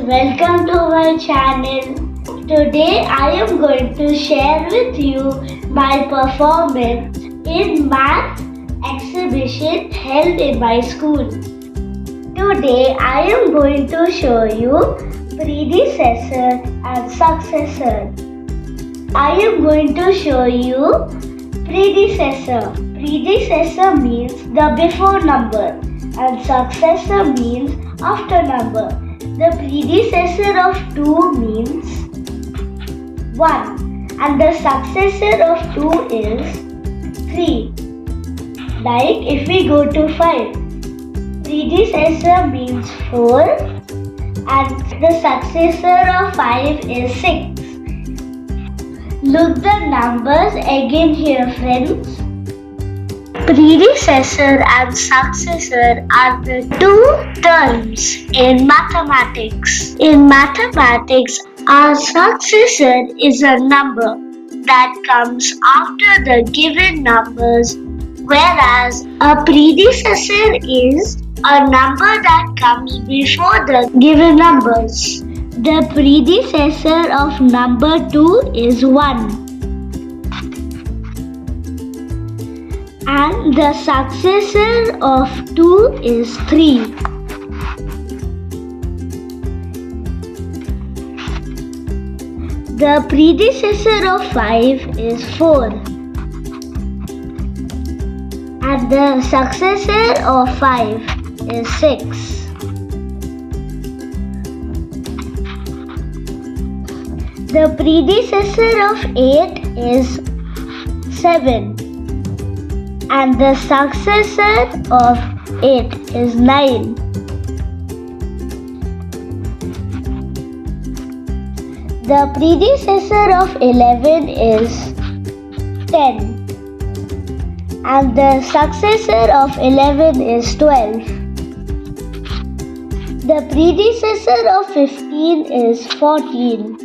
Welcome to my channel. Today I am going to share with you my performance in math exhibition held in my school. Today I am going to show you predecessor and successor. I am going to show you predecessor. Predecessor means the before number and successor means after number. The predecessor of 2 means 1 and the successor of 2 is 3. Like if we go to 5, predecessor means 4 and the successor of 5 is 6. Look the numbers again here, friends. Predecessor and successor are the two terms in mathematics. In mathematics, a successor is a number that comes after the given numbers, whereas a predecessor is a number that comes before the given numbers. The predecessor of number 2 is 1. And the successor of 2 is 3. The predecessor of 5 is 4. And the successor of 5 is 6. The predecessor of 8 is 7. And the successor of 8 is 9. The predecessor of 11 is 10. And the successor of 11 is 12. The predecessor of 15 is 14.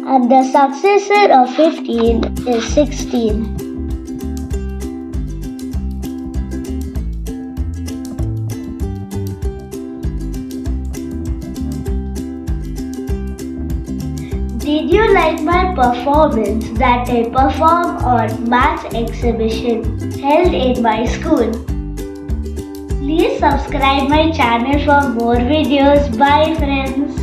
And the successor of 15 is 16. Did you like my performance that I performed on maths exhibition held in my school? Please subscribe my channel for more videos. Bye friends.